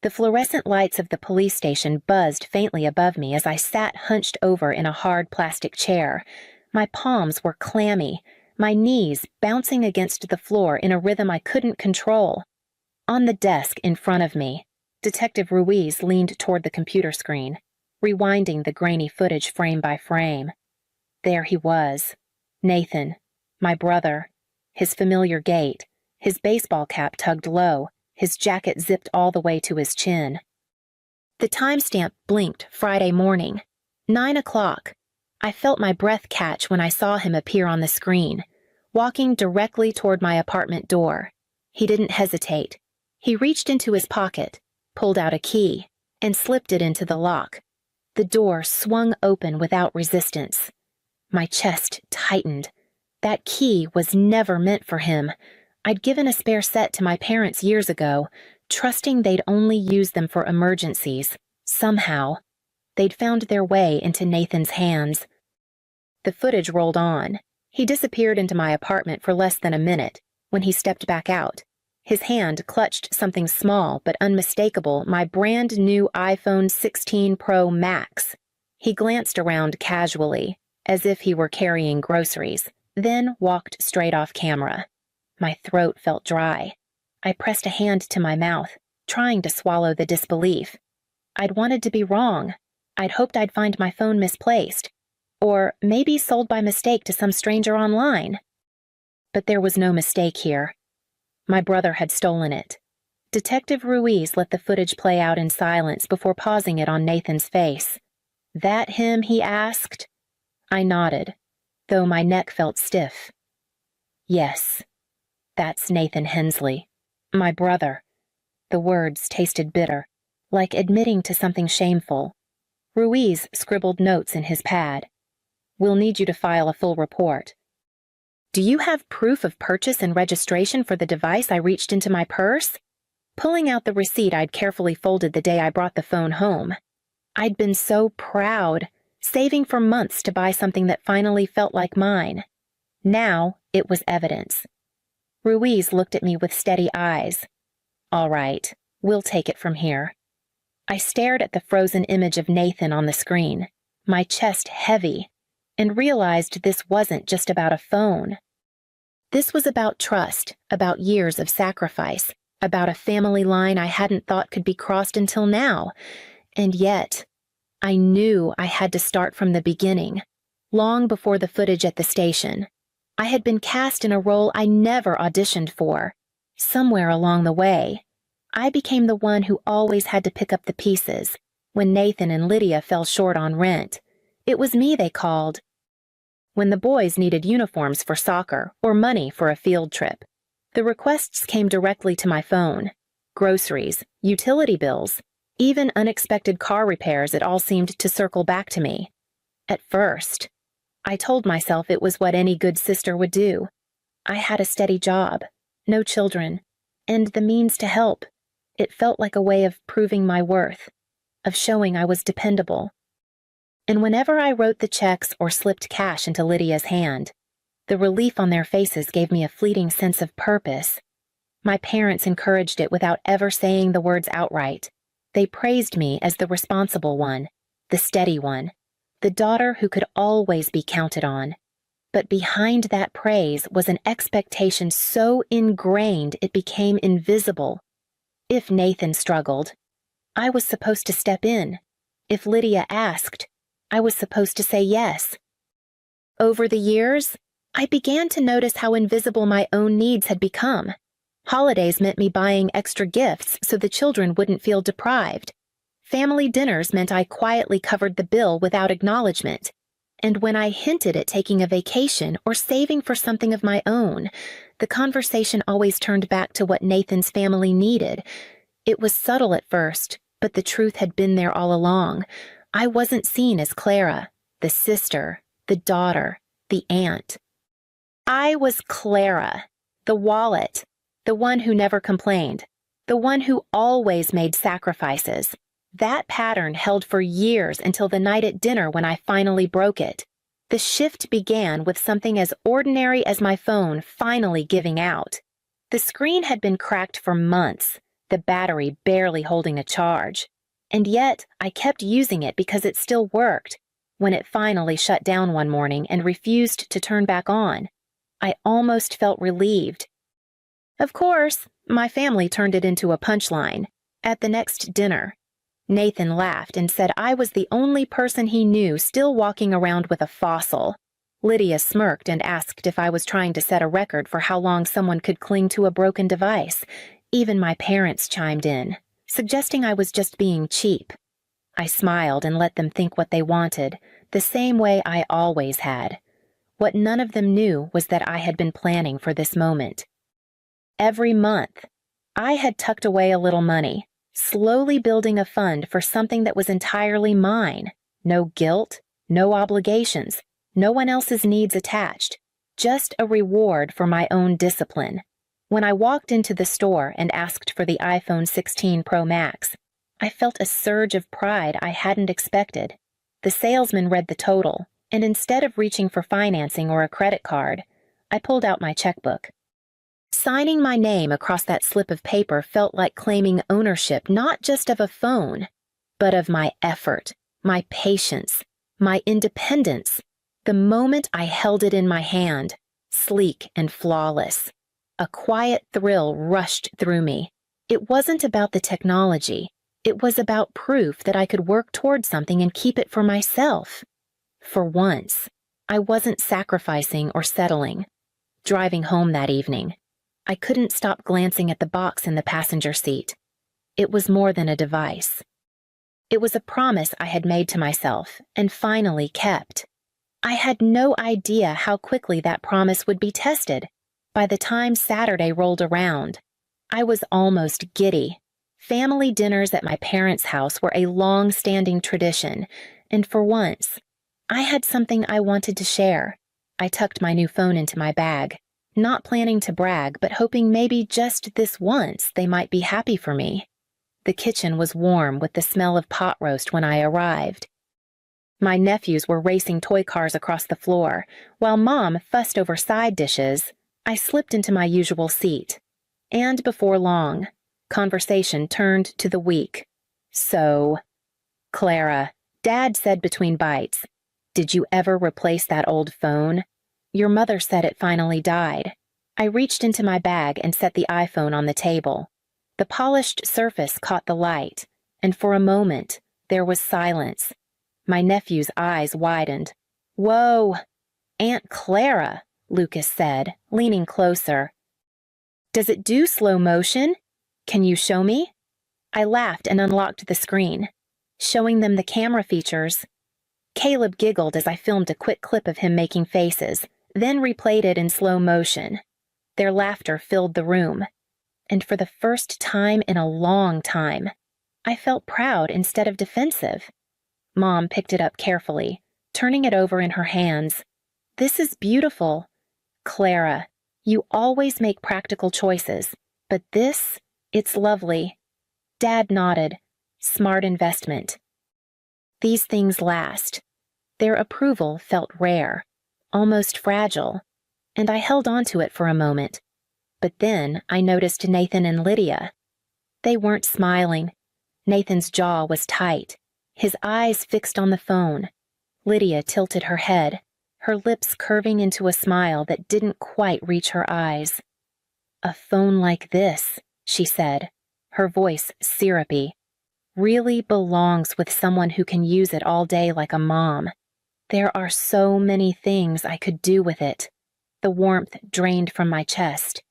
The fluorescent lights of the police station buzzed faintly above me as I sat hunched over in a hard plastic chair. My palms were clammy, my knees bouncing against the floor in a rhythm I couldn't control. On the desk in front of me, Detective Ruiz leaned toward the computer screen, rewinding the grainy footage frame by frame. There he was, Nathan, my brother, his familiar gait, his baseball cap tugged low, his jacket zipped all the way to his chin. The timestamp blinked Friday morning, 9 o'clock. I felt my breath catch when I saw him appear on the screen, walking directly toward my apartment door. He didn't hesitate. He reached into his pocket, pulled out a key, and slipped it into the lock. The door swung open without resistance. My chest tightened. That key was never meant for him. I'd given a spare set to my parents years ago, trusting they'd only use them for emergencies. Somehow, they'd found their way into Nathan's hands. The footage rolled on. He disappeared into my apartment for less than a minute. When he stepped back out, his hand clutched something small but unmistakable, my brand new iPhone 16 Pro Max. He glanced around casually, as if he were carrying groceries, then walked straight off camera. My throat felt dry. I pressed a hand to my mouth, trying to swallow the disbelief. I'd wanted to be wrong. I'd hoped I'd find my phone misplaced, or maybe sold by mistake to some stranger online. But there was no mistake here. My brother had stolen it. Detective Ruiz let the footage play out in silence before pausing it on Nathan's face. "That him?" he asked. I nodded, though my neck felt stiff. "Yes, that's Nathan Hensley, my brother." The words tasted bitter, like admitting to something shameful. Ruiz scribbled notes in his pad. "We'll need you to file a full report." "Do you have proof of purchase and registration for the device?" I reached into my purse, pulling out the receipt I'd carefully folded the day I brought the phone home. I'd been so proud, saving for months to buy something that finally felt like mine. Now it was evidence. Ruiz looked at me with steady eyes. "All right, we'll take it from here." I stared at the frozen image of Nathan on the screen, my chest heavy, and realized this wasn't just about a phone. This was about trust, about years of sacrifice, about a family line I hadn't thought could be crossed until now. And yet, I knew I had to start from the beginning, long before the footage at the station. I had been cast in a role I never auditioned for. Somewhere along the way, I became the one who always had to pick up the pieces. When Nathan and Lydia fell short on rent, it was me they called. When the boys needed uniforms for soccer or money for a field trip, the requests came directly to my phone. Groceries, utility bills, even unexpected car repairs, it all seemed to circle back to me. At first, I told myself it was what any good sister would do. I had a steady job, no children, and the means to help. It felt like a way of proving my worth, of showing I was dependable. And whenever I wrote the checks or slipped cash into Lydia's hand, the relief on their faces gave me a fleeting sense of purpose. My parents encouraged it without ever saying the words outright. They praised me as the responsible one, the steady one, the daughter who could always be counted on. But behind that praise was an expectation so ingrained it became invisible. If Nathan struggled, I was supposed to step in. If Lydia asked, I was supposed to say yes. Over the years, I began to notice how invisible my own needs had become. Holidays meant me buying extra gifts so the children wouldn't feel deprived. Family dinners meant I quietly covered the bill without acknowledgement. And when I hinted at taking a vacation or saving for something of my own, the conversation always turned back to what Nathan's family needed. It was subtle at first, but the truth had been there all along. I wasn't seen as Clara, the sister, the daughter, the aunt. I was Clara, the wallet, the one who never complained, the one who always made sacrifices. That pattern held for years until the night at dinner when I finally broke it. The shift began with something as ordinary as my phone finally giving out. The screen had been cracked for months. the battery barely holding a charge. And yet, I kept using it because it still worked. When it finally shut down one morning and refused to turn back on, I almost felt relieved. Of course, my family turned it into a punchline. At the next dinner, Nathan laughed and said I was the only person he knew still walking around with a fossil. Lydia smirked and asked if I was trying to set a record for how long someone could cling to a broken device. Even my parents chimed in, suggesting I was just being cheap. I smiled and let them think what they wanted, the same way I always had. What none of them knew was that I had been planning for this moment. Every month, I had tucked away a little money, slowly building a fund for something that was entirely mine. No guilt, no obligations, no one else's needs attached, just a reward for my own discipline. When I walked into the store and asked for the iPhone 16 Pro Max, I felt a surge of pride I hadn't expected. The salesman read the total, and instead of reaching for financing or a credit card, I pulled out my checkbook. Signing my name across that slip of paper felt like claiming ownership not just of a phone, but of my effort, my patience, my independence. The moment I held it in my hand, sleek and flawless, a quiet thrill rushed through me. It wasn't about the technology. It was about proof that I could work toward something and keep it for myself. For once, I wasn't sacrificing or settling. Driving home that evening, I couldn't stop glancing at the box in the passenger seat. It was more than a device. It was a promise I had made to myself and finally kept. I had no idea how quickly that promise would be tested. By the time Saturday rolled around, I was almost giddy. Family dinners at my parents' house were a long-standing tradition, and for once, I had something I wanted to share. I tucked my new phone into my bag, not planning to brag, but hoping maybe just this once they might be happy for me. The kitchen was warm with the smell of pot roast when I arrived. My nephews were racing toy cars across the floor. While Mom fussed over side dishes, I slipped into my usual seat. And before long, conversation turned to the week. So, Clara, Dad said between bites, "Did you ever replace that old phone? Your mother said it finally died." I reached into my bag and set the iPhone on the table. The polished surface caught the light, and for a moment, there was silence. My nephew's eyes widened. "Whoa, Aunt Clara," Lucas said, leaning closer. "Does it do slow motion? Can you show me?" I laughed and unlocked the screen, showing them the camera features. Caleb giggled as I filmed a quick clip of him making faces, then replayed it in slow motion. Their laughter filled the room, and for the first time in a long time, I felt proud instead of defensive. Mom picked it up carefully, turning it over in her hands. "This is beautiful. Clara, you always make practical choices, but this, it's lovely." Dad nodded. "Smart investment." These things last. Their approval felt rare, almost fragile, and I held on to it for a moment. But then I noticed Nathan and Lydia. They weren't smiling. Nathan's jaw was tight, his eyes fixed on the phone. Lydia tilted her head, her lips curving into a smile that didn't quite reach her eyes. "A phone like this," she said, her voice syrupy, "really belongs with someone who can use it all day like a mom. There are so many things I could do with it." The warmth drained from my chest.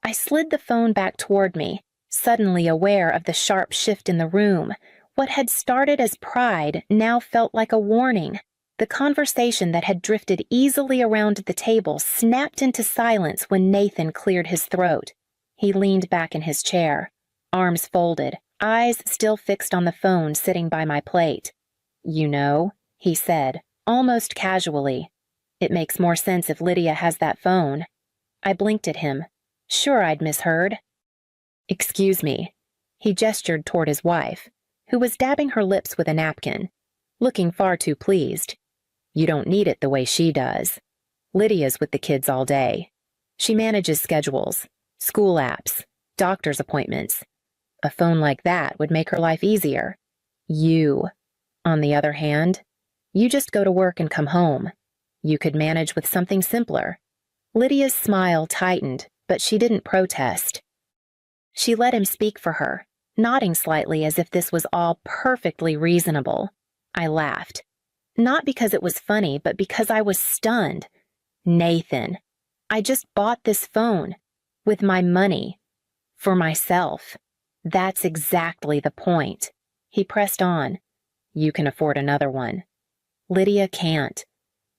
I slid the phone back toward me, suddenly aware of the sharp shift in the room. What had started as pride now felt like a warning. The conversation that had drifted easily around the table snapped into silence when Nathan cleared his throat. He leaned back in his chair, arms folded, eyes still fixed on the phone sitting by my plate. "You know," he said, almost casually, "it makes more sense if Lydia has that phone." I blinked at him, sure I'd misheard. "Excuse me." He gestured toward his wife, who was dabbing her lips with a napkin, looking far too pleased. "You don't need it the way she does. Lydia's with the kids all day. She manages schedules, school apps, doctor's appointments. A phone like that would make her life easier. You, on the other hand, you just go to work and come home. You could manage with something simpler. Lydia's smile tightened, but she didn't protest. She let him speak for her, nodding slightly as if this was all perfectly reasonable. I laughed. Not because it was funny, but because I was stunned. Nathan, I just bought this phone. With my money. For myself. That's exactly the point. He pressed on. You can afford another one. Lydia can't.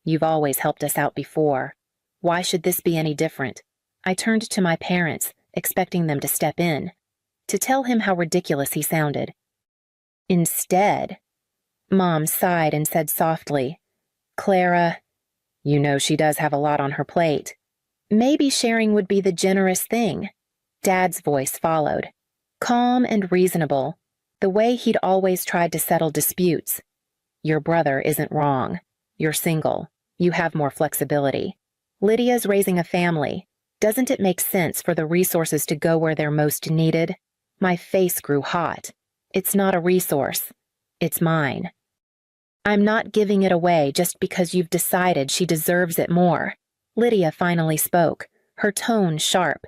You've always helped us out before. Why should this be any different? I turned to my parents, expecting them to step in, to tell him how ridiculous he sounded. Instead, Mom sighed and said softly, Clara, you know she does have a lot on her plate. Maybe sharing would be the generous thing. Dad's voice followed, calm and reasonable, the way he'd always tried to settle disputes. Your brother isn't wrong. You're single. You have more flexibility. Lydia's raising a family. Doesn't it make sense for the resources to go where they're most needed? My face grew hot. It's not a resource. It's mine. I'm not giving it away just because you've decided she deserves it more. Lydia finally spoke, her tone sharp.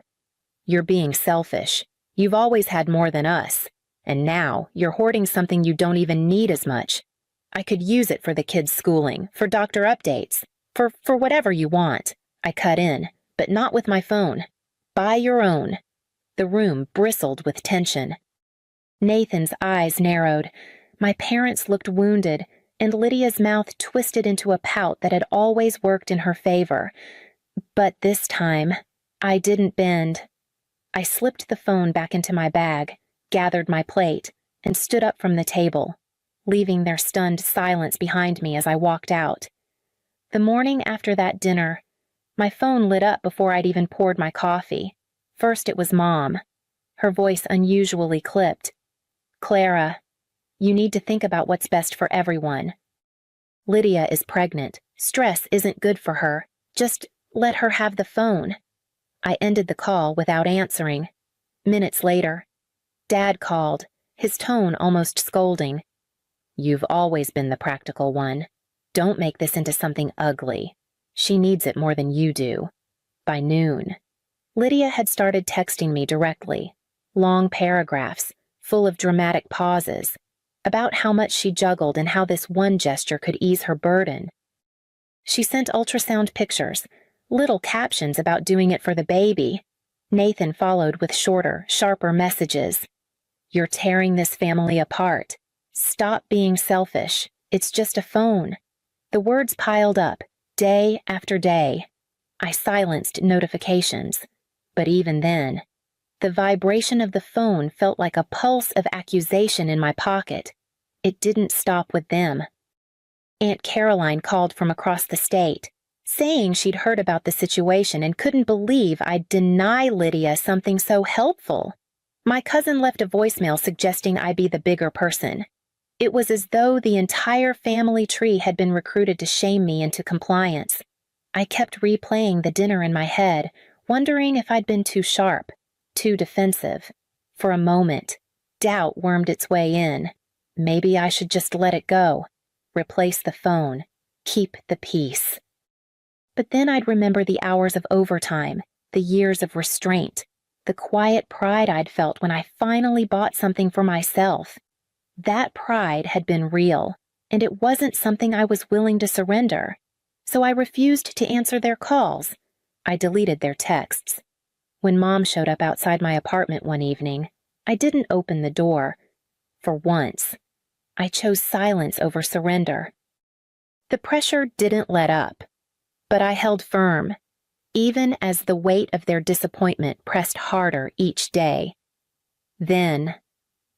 You're being selfish. You've always had more than us. And now you're hoarding something you don't even need as much. I could use it for the kids' schooling, for doctor updates, for whatever you want. I cut in, but not with my phone. Buy your own. The room bristled with tension. Nathan's eyes narrowed. My parents looked wounded, and Lydia's mouth twisted into a pout that had always worked in her favor. But this time, I didn't bend. I slipped the phone back into my bag, gathered my plate, and stood up from the table, leaving their stunned silence behind me as I walked out. The morning after that dinner, my phone lit up before I'd even poured my coffee. First it was Mom, her voice unusually clipped. Clara, you need to think about what's best for everyone. Lydia is pregnant. Stress isn't good for her. Just let her have the phone. I ended the call without answering. Minutes later, Dad called, his tone almost scolding. You've always been the practical one. Don't make this into something ugly. She needs it more than you do. By noon, Lydia had started texting me directly, long paragraphs, full of dramatic pauses, about how much she juggled and how this one gesture could ease her burden. She sent ultrasound pictures, little captions about doing it for the baby. Nathan followed with shorter, sharper messages. You're tearing this family apart. Stop being selfish. It's just a phone. The words piled up, day after day. I silenced notifications. But even then, the vibration of the phone felt like a pulse of accusation in my pocket. It didn't stop with them. Aunt Caroline called from across the state, saying she'd heard about the situation and couldn't believe I'd deny Lydia something so helpful. My cousin left a voicemail suggesting I be the bigger person. It was as though the entire family tree had been recruited to shame me into compliance. I kept replaying the dinner in my head, wondering if I'd been too sharp, too defensive. For a moment, doubt wormed its way in. Maybe I should just let it go. Replace the phone. Keep the peace. But then I'd remember the hours of overtime, the years of restraint, the quiet pride I'd felt when I finally bought something for myself. That pride had been real, and it wasn't something I was willing to surrender. So I refused to answer their calls. I deleted their texts. When Mom showed up outside my apartment one evening, I didn't open the door. For once, I chose silence over surrender. The pressure didn't let up, but I held firm, even as the weight of their disappointment pressed harder each day. Then,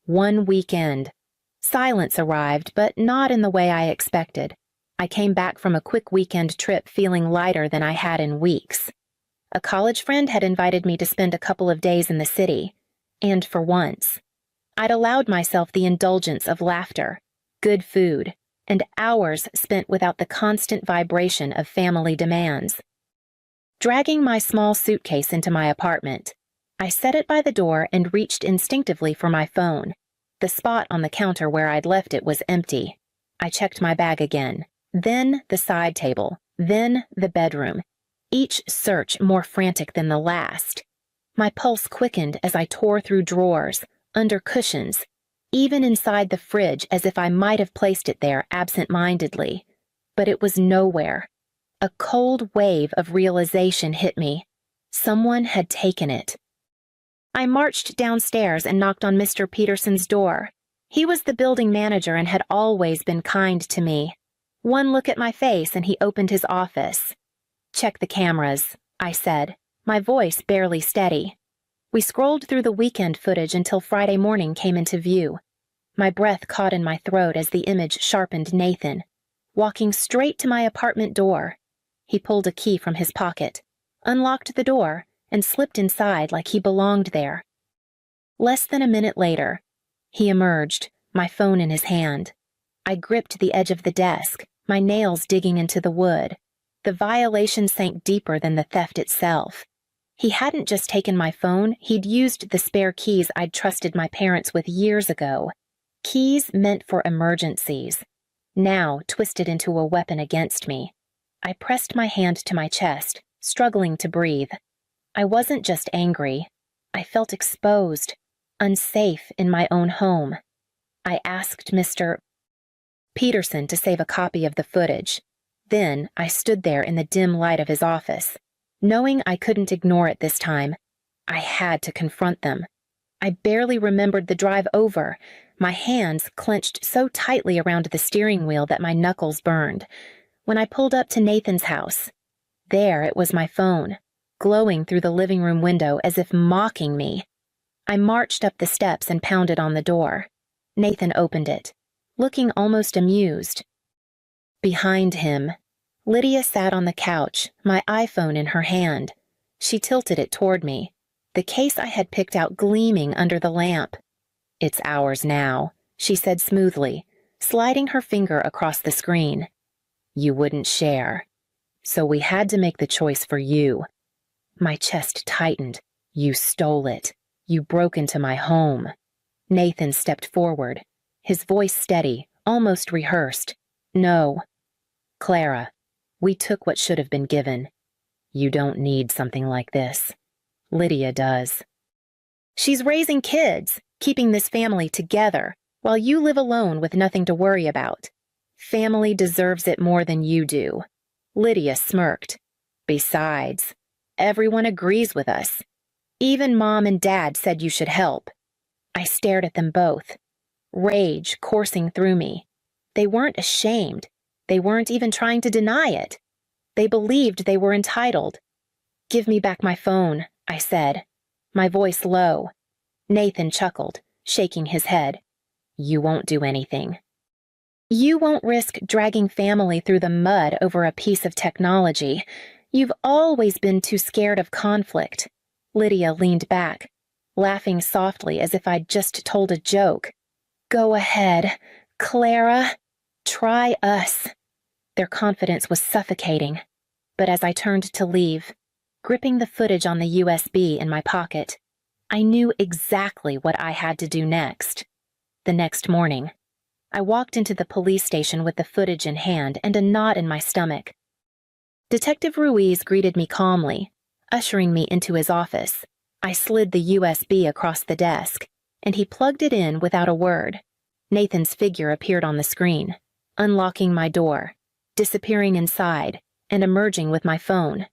one weekend, silence arrived, but not in the way I expected. I came back from a quick weekend trip feeling lighter than I had in weeks. A college friend had invited me to spend a couple of days in the city, and for once, I'd allowed myself the indulgence of laughter, good food, and hours spent without the constant vibration of family demands. Dragging my small suitcase into my apartment, I set it by the door and reached instinctively for my phone. The spot on the counter where I'd left it was empty. I checked my bag again, then the side table, then the bedroom, each search more frantic than the last. My pulse quickened as I tore through drawers, under cushions, even inside the fridge as if I might have placed it there absent-mindedly. But it was nowhere. A cold wave of realization hit me. Someone had taken it. I marched downstairs and knocked on Mr. Peterson's door. He was the building manager and had always been kind to me. One look at my face and he opened his office. "Check the cameras," I said, my voice barely steady. We scrolled through the weekend footage until Friday morning came into view. My breath caught in my throat as the image sharpened Nathan, walking straight to my apartment door. He pulled a key from his pocket, unlocked the door, and slipped inside like he belonged there. Less than a minute later, he emerged, my phone in his hand. I gripped the edge of the desk, my nails digging into the wood. The violation sank deeper than the theft itself. He hadn't just taken my phone, he'd used the spare keys I'd trusted my parents with years ago. Keys meant for emergencies, now twisted into a weapon against me. I pressed my hand to my chest, struggling to breathe. I wasn't just angry. I felt exposed, unsafe in my own home. I asked Mr. Peterson to save a copy of the footage. Then I stood there in the dim light of his office. Knowing I couldn't ignore it this time, I had to confront them. I barely remembered the drive over, my hands clenched so tightly around the steering wheel that my knuckles burned. When I pulled up to Nathan's house, there it was my phone, glowing through the living room window as if mocking me. I marched up the steps and pounded on the door. Nathan opened it, looking almost amused. Behind him, Lydia sat on the couch, my iPhone in her hand. She tilted it toward me, the case I had picked out gleaming under the lamp. "It's ours now," she said smoothly, sliding her finger across the screen. "You wouldn't share. So we had to make the choice for you." My chest tightened. "You stole it. You broke into my home." Nathan stepped forward, his voice steady, almost rehearsed. "No. Clara, we took what should have been given. You don't need something like this. Lydia does. She's raising kids, keeping this family together, while you live alone with nothing to worry about. Family deserves it more than you do." Lydia smirked. "Besides, everyone agrees with us. Even Mom and Dad said you should help." I stared at them both, rage coursing through me. They weren't ashamed. They weren't even trying to deny it. They believed they were entitled. "Give me back my phone," I said, my voice low. Nathan chuckled, shaking his head. "You won't do anything. You won't risk dragging family through the mud over a piece of technology. You've always been too scared of conflict." Lydia leaned back, laughing softly as if I'd just told a joke. "Go ahead, Clara. Try us." Their confidence was suffocating. But as I turned to leave, gripping the footage on the USB in my pocket, I knew exactly what I had to do next. The next morning, I walked into the police station with the footage in hand and a knot in my stomach. Detective Ruiz greeted me calmly, ushering me into his office. I slid the USB across the desk, and he plugged it in without a word. Nathan's figure appeared on the screen, unlocking my door, disappearing inside, and emerging with my phone.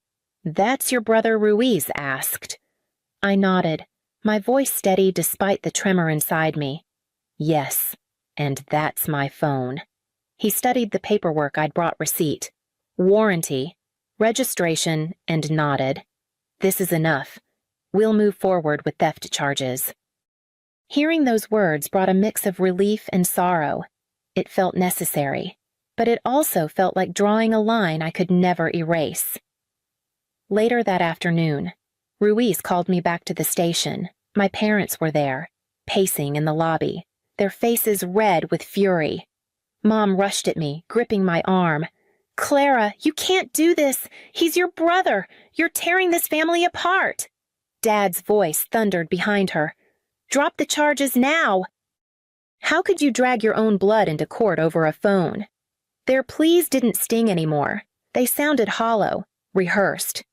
"That's your brother Ruiz asked." I nodded, my voice steady despite the tremor inside me. "Yes, and that's my phone." He studied the paperwork I'd brought receipt, warranty, registration, and nodded. "This is enough. We'll move forward with theft charges." Hearing those words brought a mix of relief and sorrow. It felt necessary, but it also felt like drawing a line I could never erase. Later that afternoon, Ruiz called me back to the station. My parents were there, pacing in the lobby, their faces red with fury. Mom rushed at me, gripping my arm. "Clara, you can't do this. He's your brother. You're tearing this family apart." Dad's voice thundered behind her. "Drop the charges now!" How could you drag your own blood into court over a phone? Their pleas didn't sting anymore. They sounded hollow, rehearsed.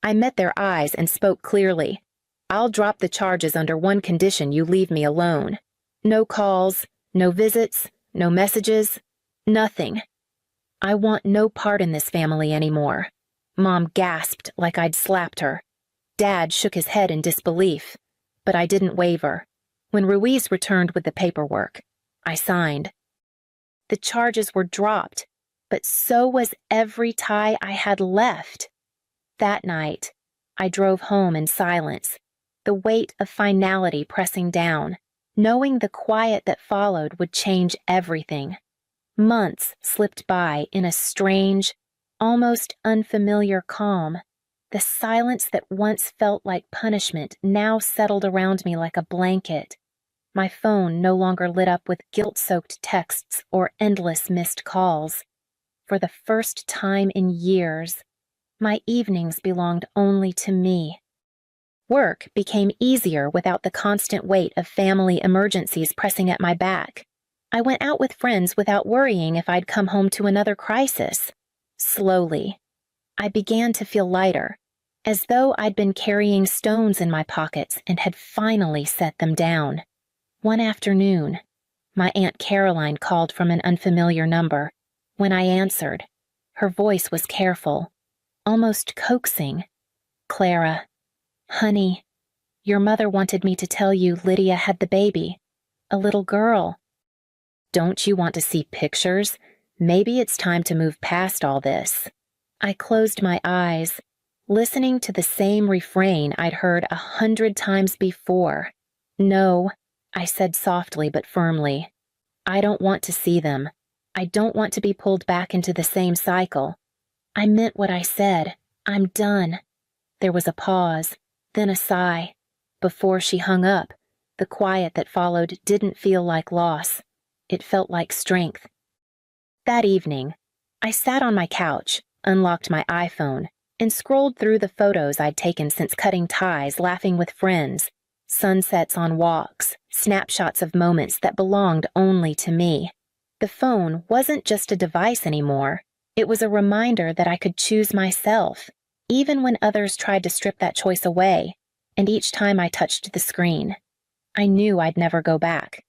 I met their eyes and spoke clearly. "I'll drop the charges under one condition: you leave me alone. No calls, no visits, no messages, nothing. I want no part in this family anymore." Mom gasped like I'd slapped her. Dad shook his head in disbelief, but I didn't waver. When Ruiz returned with the paperwork, I signed. The charges were dropped, but so was every tie I had left. That night, I drove home in silence, the weight of finality pressing down, knowing the quiet that followed would change everything. Months slipped by in a strange, almost unfamiliar calm. The silence that once felt like punishment now settled around me like a blanket. My phone no longer lit up with guilt-soaked texts or endless missed calls. For the first time in years, my evenings belonged only to me. Work became easier without the constant weight of family emergencies pressing at my back. I went out with friends without worrying if I'd come home to another crisis. Slowly, I began to feel lighter, as though I'd been carrying stones in my pockets and had finally set them down. One afternoon, my Aunt Caroline called from an unfamiliar number. When I answered, her voice was careful, almost coaxing. "Clara, honey, your mother wanted me to tell you Lydia had the baby, a little girl. Don't you want to see pictures? Maybe it's time to move past all this." I closed my eyes, listening to the same refrain I'd heard 100 times before. "No," I said softly but firmly. "I don't want to see them. I don't want to be pulled back into the same cycle. I meant what I said. I'm done." There was a pause, then a sigh. Before she hung up, the quiet that followed didn't feel like loss. It felt like strength. That evening, I sat on my couch, unlocked my iPhone, and scrolled through the photos I'd taken since cutting ties, laughing with friends, sunsets on walks, snapshots of moments that belonged only to me. The phone wasn't just a device anymore. It was a reminder that I could choose myself, even when others tried to strip that choice away, and each time I touched the screen, I knew I'd never go back.